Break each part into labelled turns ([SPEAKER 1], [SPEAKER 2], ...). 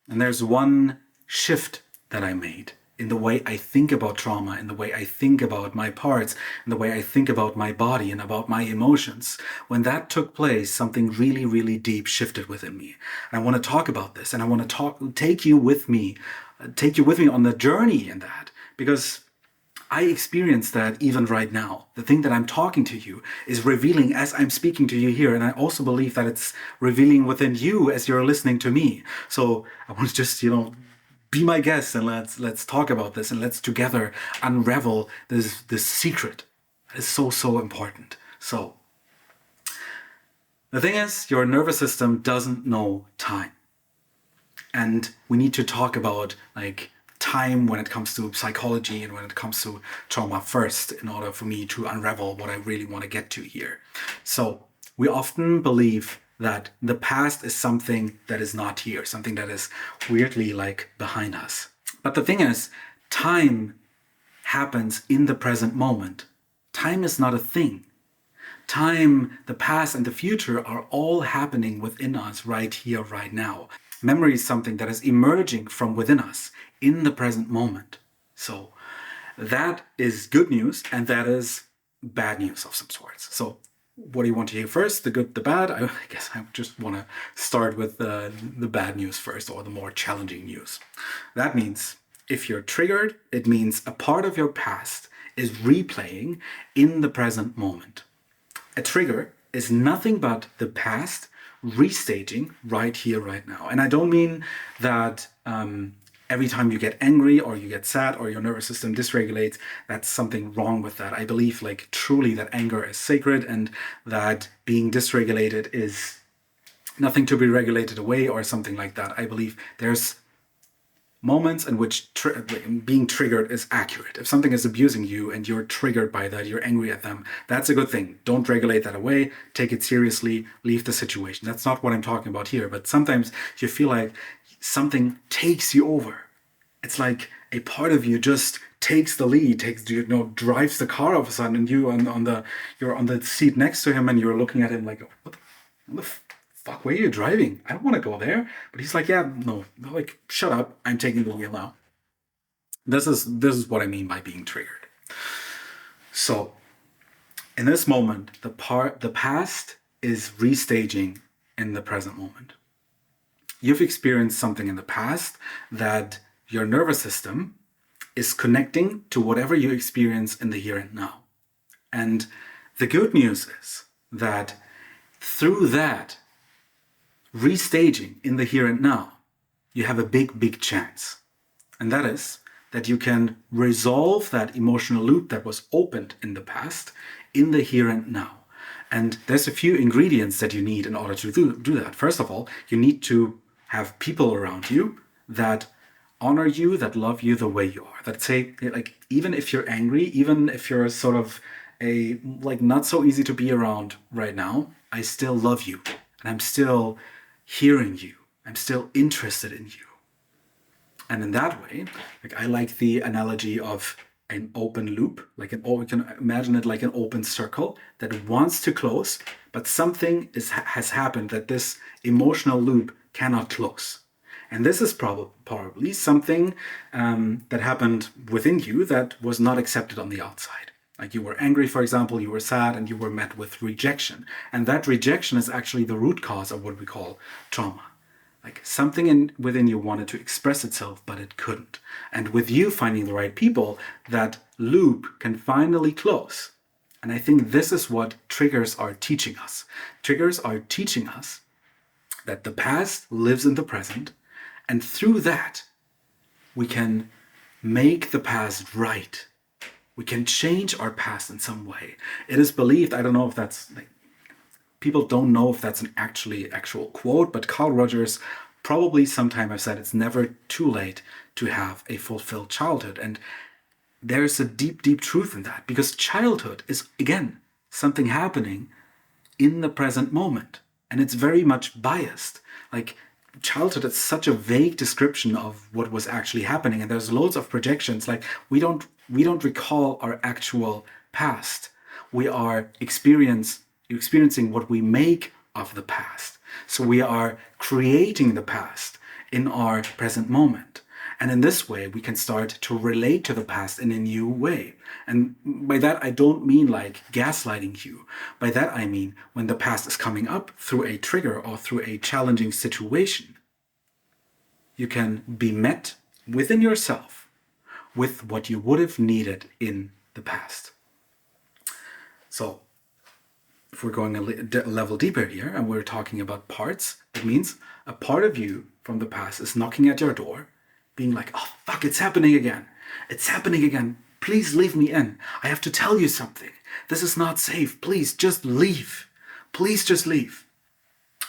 [SPEAKER 1] And there's one shift that I made in the way I think about trauma, in the way I think about my parts, in the way I think about my body and about my emotions. When that took place, something really, really deep shifted within me. And I want to talk about this, and I want to take you with me on the journey in that, because I experience that even right now. The thing that I'm talking to you is revealing as I'm speaking to you here. And I also believe that it's revealing within you as you're listening to me. So I want to just, be my guest, and let's talk about this, and let's together unravel this secret. That is so, so important. So the thing is, your nervous system doesn't know time. And we need to talk about time when it comes to psychology and when it comes to trauma first, in order for me to unravel what I really want to get to here. So we often believe that the past is something that is not here, something that is weirdly behind us. But the thing is, time happens in the present moment. Time is not a thing. Time, the past, and the future are all happening within us right here, right now. Memory is something that is emerging from within us in the present moment. So that is good news, and that is bad news of some sorts. So what do you want to hear first? The good, the bad? I guess I just want to start with the bad news first, or the more challenging news. That means if you're triggered, it means a part of your past is replaying in the present moment. A trigger is nothing but the past restaging right here, right now. And I don't mean that every time you get angry or you get sad or your nervous system dysregulates, that's something wrong with that. I believe truly that anger is sacred, and that being dysregulated is nothing to be regulated away or something like that. I believe there's moments in which being triggered is accurate. If something is abusing you and you're triggered by that, you're angry at them, that's a good thing. Don't regulate that away. Take it seriously. Leave the situation. That's not what I'm talking about here. But sometimes you feel like something takes you over. It's like a part of you just takes the lead, drives the car all of a sudden, and you're on the seat next to him, and you're looking at him like, what the fuck, where are you driving? I don't want to go there. But he's like, yeah, no, shut up. I'm taking the wheel now. This is what I mean by being triggered. So in this moment, the past is restaging in the present moment. You've experienced something in the past that your nervous system is connecting to whatever you experience in the here and now. And the good news is that through that restaging in the here and now, you have a big, big chance. And that is that you can resolve that emotional loop that was opened in the past in the here and now. And there's a few ingredients that you need in order to do that. First of all, you need to have people around you that honor you, that love you the way you are. That say, even if you're angry, even if you're sort of not so easy to be around right now, I still love you. And I'm still hearing you. I'm still interested in you. And in that way, I like the analogy of an open loop, you can imagine it like an open circle that wants to close, but something has happened that this emotional loop cannot close. And this is probably something that happened within you that was not accepted on the outside. Like you were angry, for example, you were sad, and you were met with rejection. And that rejection is actually the root cause of what we call trauma. Like something within you wanted to express itself, but it couldn't. And with you finding the right people, that loop can finally close. And I think this is what triggers are teaching us. Triggers are teaching us that the past lives in the present, and through that, we can make the past right. We can change our past in some way. It is believed, I don't know if that's people don't know if that's an actual quote, but Carl Rogers probably sometime have said it's never too late to have a fulfilled childhood. And there's a deep, deep truth in that, because childhood is, again, something happening in the present moment. And it's very much biased. Childhood is such a vague description of what was actually happening. And there's loads of projections. We don't recall our actual past. We are experiencing what we make of the past. So we are creating the past in our present moment. And in this way, we can start to relate to the past in a new way. And by that, I don't mean like gaslighting you. By that, I mean when the past is coming up through a trigger or through a challenging situation, you can be met within yourself with what you would have needed in the past. So if we're going a level deeper here and we're talking about parts, it means a part of you from the past is knocking at your door, being like, oh, fuck, it's happening again. It's happening again. Please leave me in. I have to tell you something. This is not safe. Please just leave. Please just leave.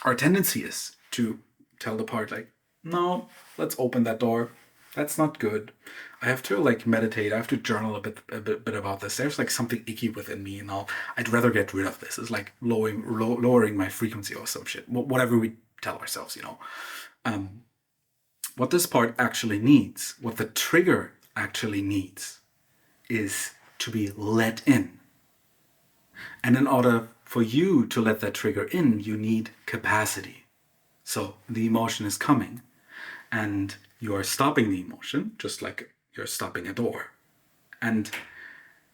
[SPEAKER 1] Our tendency is to tell the part like, no, let's open that door. That's not good. I have to like meditate. I have to journal a bit about this. There's like something icky within me, and I'd rather get rid of this. It's like lowering my frequency or some shit. Whatever we tell ourselves, What this part actually needs, what the trigger actually needs, is to be let in. And in order for you to let that trigger in, you need capacity. So the emotion is coming, and you are stopping the emotion, just like you're stopping a door. And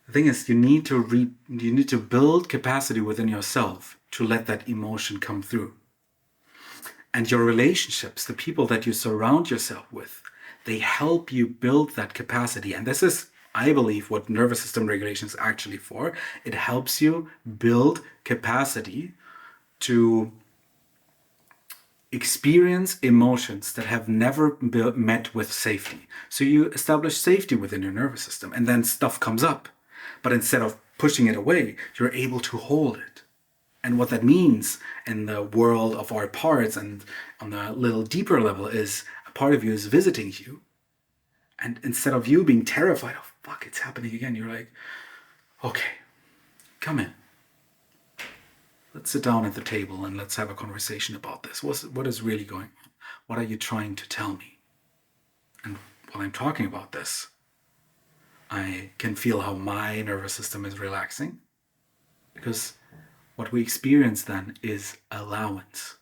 [SPEAKER 1] the thing is, you need to build capacity within yourself to let that emotion come through. And your relationships, the people that you surround yourself with, they help you build that capacity. And this is, I believe, what nervous system regulation is actually for. It helps you build capacity to experience emotions that have never been met with safety. So you establish safety within your nervous system, and then stuff comes up. But instead of pushing it away, you're able to hold it. And what that means in the world of our parts and on a little deeper level is a part of you is visiting you. And instead of you being terrified of, fuck, it's happening again, you're like, okay, come in. Let's sit down at the table and let's have a conversation about this. What is really going on? What are you trying to tell me? And while I'm talking about this, I can feel how my nervous system is relaxing, because what we experience then is allowance.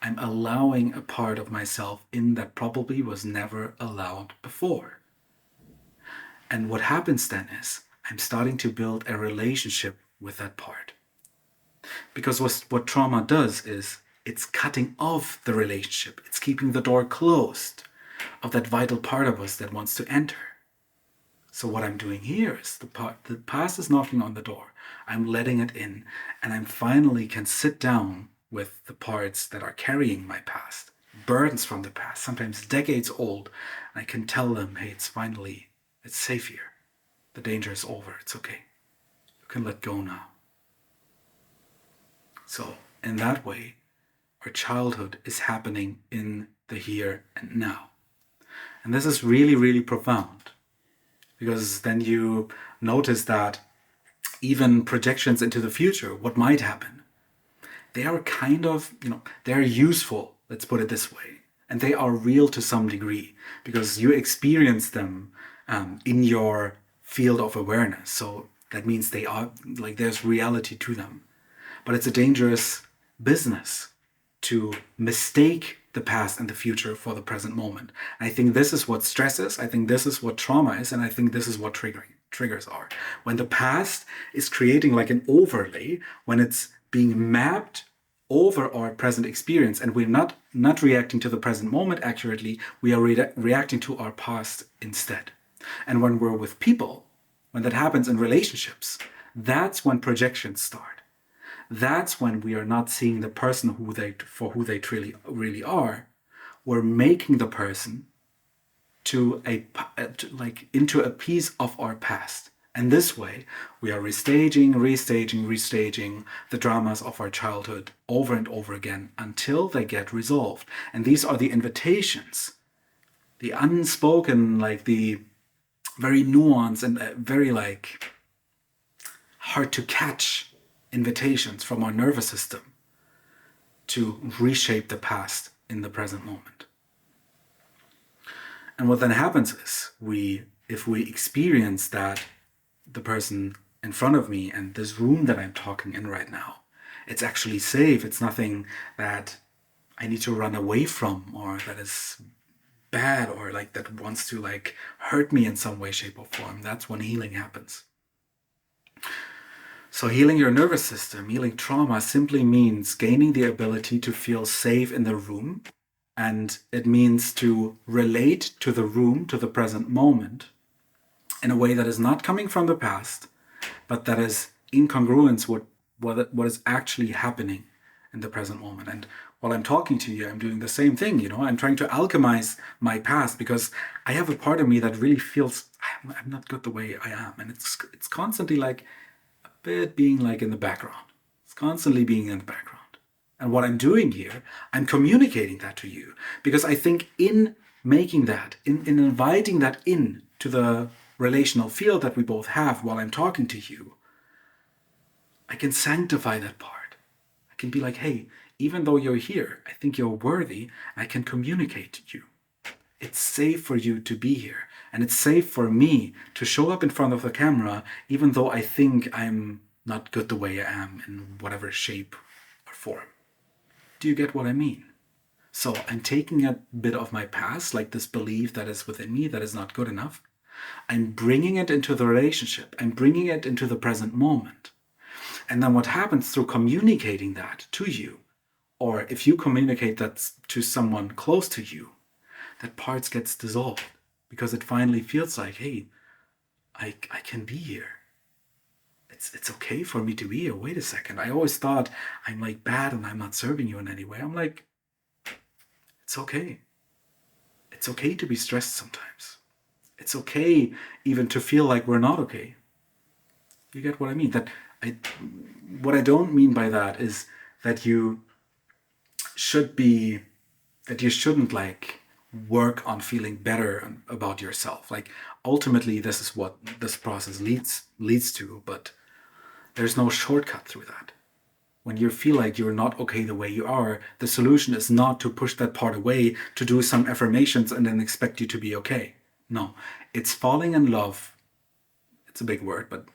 [SPEAKER 1] I'm allowing a part of myself in that probably was never allowed before. And what happens then is I'm starting to build a relationship with that part. Because what trauma does is it's cutting off the relationship. It's keeping the door closed of that vital part of us that wants to enter. So what I'm doing here is the past is knocking on the door. I'm letting it in, and I finally can sit down with the parts that are carrying my past, burdens from the past, sometimes decades old. And I can tell them, hey, it's safe here. The danger is over. It's okay. You can let go now. So in that way, our childhood is happening in the here and now. And this is really, really profound, because then you notice that even projections into the future, what might happen, they are kind of, they're useful, let's put it this way. And they are real to some degree, because you experience them in your field of awareness. So that means they are, like, there's reality to them. But it's a dangerous business to mistake the past and the future for the present moment. And I think this is what stress is. I think this is what trauma is. And I think this is what triggers are. When the past is creating like an overlay, when it's being mapped over our present experience, and we're not reacting to the present moment accurately, we are reacting to our past instead. And when we're with people, when that happens in relationships, that's when projections start. That's when we are not seeing the person for who they truly really are. We're making the person into a piece of our past. And this way, we are restaging the dramas of our childhood over and over again until they get resolved. And these are the invitations, the unspoken, like the very nuanced and very like hard to catch invitations from our nervous system to reshape the past in the present moment. And what then happens is, if we experience that the person in front of me and this room that I'm talking in right now, it's actually safe. It's nothing that I need to run away from, or that is bad, or like that wants to like hurt me in some way, shape, or form. That's when healing happens. So healing your nervous system, healing trauma simply means gaining the ability to feel safe in the room. And it means to relate to the room, to the present moment, in a way that is not coming from the past, but that is in congruence with what is actually happening in the present moment. And while I'm talking to you, I'm doing the same thing. I'm trying to alchemize my past because I have a part of me that really feels I'm not good the way I am, and it's constantly like a bit being like in the background. It's constantly being in the background. And what I'm doing here, I'm communicating that to you because I think in making that, in inviting that in to the relational field that we both have while I'm talking to you, I can sanctify that part. I can be like, hey, even though you're here, I think you're worthy. I can communicate to you. It's safe for you to be here. And it's safe for me to show up in front of the camera, even though I think I'm not good the way I am in whatever shape or form. Do you get what I mean? So I'm taking a bit of my past, like this belief that is within me that is not good enough. I'm bringing it into the relationship. I'm bringing it into the present moment. And then what happens through communicating that to you, or if you communicate that to someone close to you, that part gets dissolved because it finally feels like, hey, I can be here. It's okay for me to be here. Wait a second. I always thought I'm like bad and I'm not serving you in any way. I'm like, it's okay. It's okay to be stressed sometimes. It's okay even to feel like we're not okay. You get what I mean? What I don't mean by that is that you shouldn't like work on feeling better about yourself. Like ultimately this is what this process leads to, but there's no shortcut through that. When you feel like you're not okay the way you are, the solution is not to push that part away, to do some affirmations and then expect you to be okay. No, it's falling in love. It's a big word, but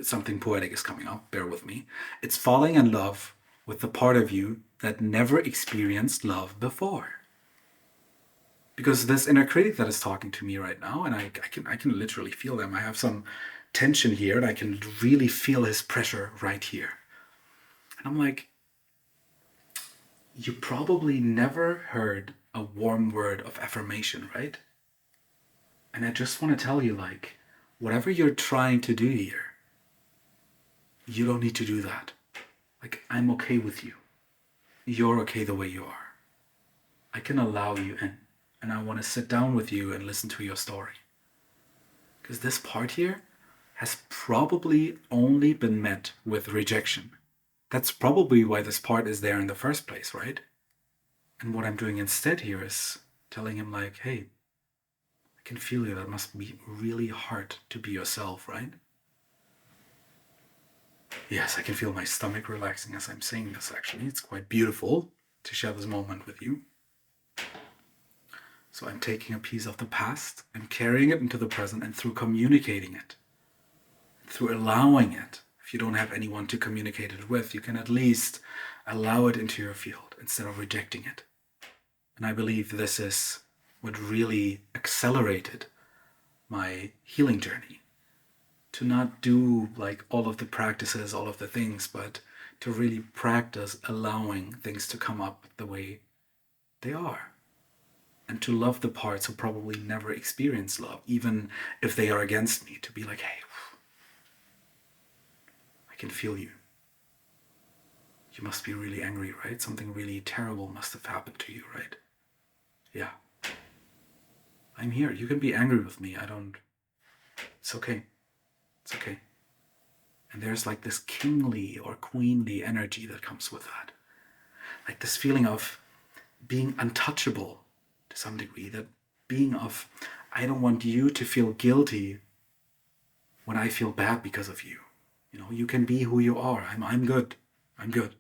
[SPEAKER 1] something poetic is coming up. Bear with me. It's falling in love with the part of you that never experienced love before. Because this inner critic that is talking to me right now, and I can literally feel them. I have some tension here, and I can really feel his pressure right here. And I'm like, you probably never heard a warm word of affirmation, right? And I just want to tell you, like, whatever you're trying to do here, you don't need to do that. Like, I'm okay with you. You're okay the way you are. I can allow you in, and I want to sit down with you and listen to your story. Because this part here has probably only been met with rejection. That's probably why this part is there in the first place, right? And what I'm doing instead here is telling him like, hey, I can feel you. That must be really hard to be yourself, right? Yes, I can feel my stomach relaxing as I'm saying this, actually. It's quite beautiful to share this moment with you. So I'm taking a piece of the past, I'm carrying it into the present, and through communicating it, through allowing it, if you don't have anyone to communicate it with, you can at least allow it into your field instead of rejecting it. And I believe this is what really accelerated my healing journey. To not do like all of the practices, all of the things, but to really practice allowing things to come up the way they are. And to love the parts who probably never experience love, even if they are against me, to be like, hey, I can feel you. You must be really angry, right? Something really terrible must have happened to you, right? Yeah. I'm here. You can be angry with me. It's okay. It's okay. And there's like this kingly or queenly energy that comes with that. Like this feeling of being untouchable to some degree, that being of, I don't want you to feel guilty when I feel bad because of you. You can be who you are. I'm good. I'm good.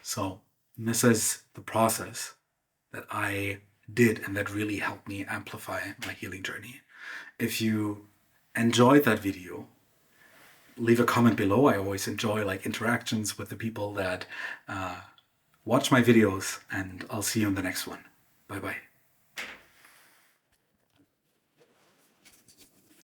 [SPEAKER 1] So this is the process that I did and that really helped me amplify my healing journey. If you enjoyed that video, leave a comment below. I always enjoy like interactions with the people that watch my videos, and I'll see you in the next one. Bye bye.